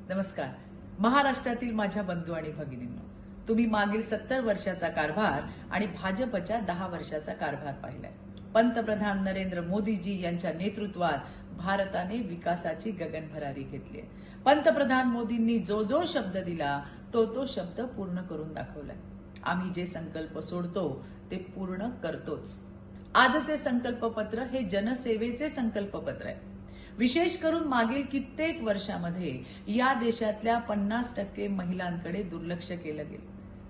नमस्कार. महाराष्ट्रातील माझ्या बंधू आणि भगिनींनो, तुम्ही मागील 70 वर्षाचा कारभार आणि भाजपच्या 10 वर्षाचा कारभार पाहिलाय. पंतप्रधान नरेंद्र मोदीजी यांच्या नेतृत्वात भारताने विकासाची गगनभरारी घेतली आहे. पंतप्रधान मोदींनी जो जो शब्द दिला तो शब्द पूर्ण करून दाखवलाय. आम्ही जे संकल्प सोडतो ते पूर्ण करतोच. आजचे संकल्पपत्र हे जनसेवेचे संकल्पपत्र आहे. विशेष करून मागील कित्येक वर्षामध्ये या देशातल्या 50% महिलांकडे दुर्लक्ष केलं गेलं.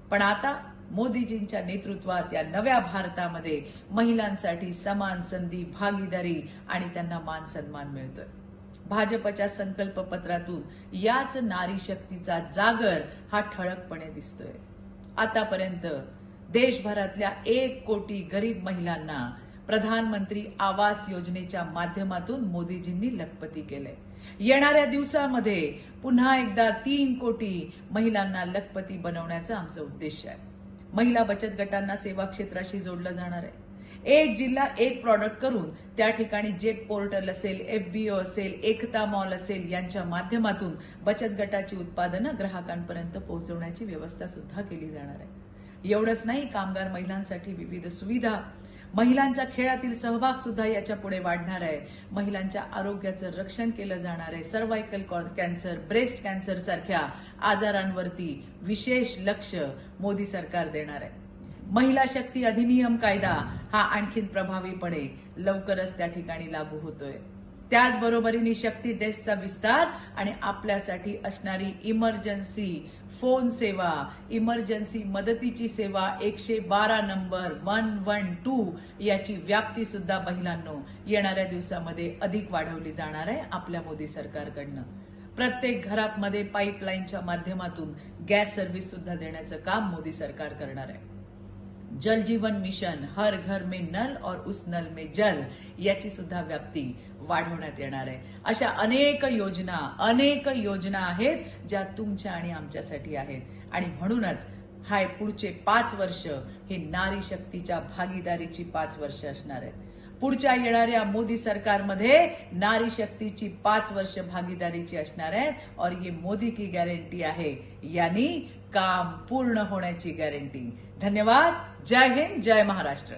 पण आता मोदीजींच्या नेतृत्वात या नव्या भारतामध्ये महिलांसाठी समान संधी, भागीदारी आणि त्यांना मान सन्मान मिळतोय. भाजपच्या संकल्पपत्रातून याच नारी शक्तीचा जागर हा ठळकपणे दिसतोय. आतापर्यंत देशभरातल्या 1 कोटी गरीब महिलांना प्रधानमंत्री आवास योजनेच्या माध्यमातून मोदीजींनी लखपती केलंय. येणाऱ्या दिवसामध्ये पुन्हा एकदा 3 कोटी महिलांना लखपती बनवण्याचं आमचं उद्देश आहे. महिला बचत गटांना सेवा क्षेत्राशी जोडलं जाणार आहे. एक जिल्हा एक प्रॉडक्ट करून त्या ठिकाणी जेट पोर्टल असेल, FBO असेल, एकता मॉल असेल यांच्या माध्यमातून बचत गटाची उत्पादनं ग्राहकांपर्यंत पोहोचवण्याची व्यवस्था सुद्धा केली जाणार आहे. एवढंच नाही, कामगार महिलांसाठी विविध सुविधा, महिलांच्या खेळातील सहभाग सुद्धा याच्या पुढे वाढणार आहे. महिलांच्या आरोग्याचं रक्षण केलं जाणार आहे. सर्व्हायकल कॅन्सर, ब्रेस्ट कॅन्सर सारख्या आजारांवरती विशेष लक्ष मोदी सरकार देणार आहे. महिला शक्ती अधिनियम कायदा हा आणखीन प्रभावीपणे लवकरच त्या ठिकाणी लागू होतोय. त्याचबरोबरीने शक्ती डेस्कचा विस्तार आणि आपल्यासाठी असणारी इमर्जन्सी फोन सेवा, इमर्जन्सी मदतीची सेवा 112 नंबर 112 याची व्याप्ती सुद्धा महिलांनो येणाऱ्या दिवसामध्ये अधिक वाढवली जाणार आहे आपल्या मोदी सरकारकडनं. प्रत्येक घरामध्ये पाईपलाईनच्या माध्यमातून गॅस सर्व्हिस सुद्धा देण्याचं काम मोदी सरकार करणार आहे. जल जीवन मिशन, हर घर में नल और उस नल में जल याची सुद्धा व्याप्ती वाढवण्यात येणार आहे. अशा अनेक योजना आहेत ज्या तुमच्या आणि आमच्यासाठी आहेत. आणि म्हणूनच हाय पुढचे 5 वर्ष हे नारी शक्तीच्या भागीदारीची 5 वर्ष असणार आहेत. पुढच्या येणाऱ्या मोदी सरकारमध्ये नारी शक्तीची 5 वर्ष भागीदारीची असणार आहे. और ये मोदी की गॅरंटी आहे, यानी काम पूर्ण होण्याची गॅरंटी. धन्यवाद. जय हिंद, जय महाराष्ट्र.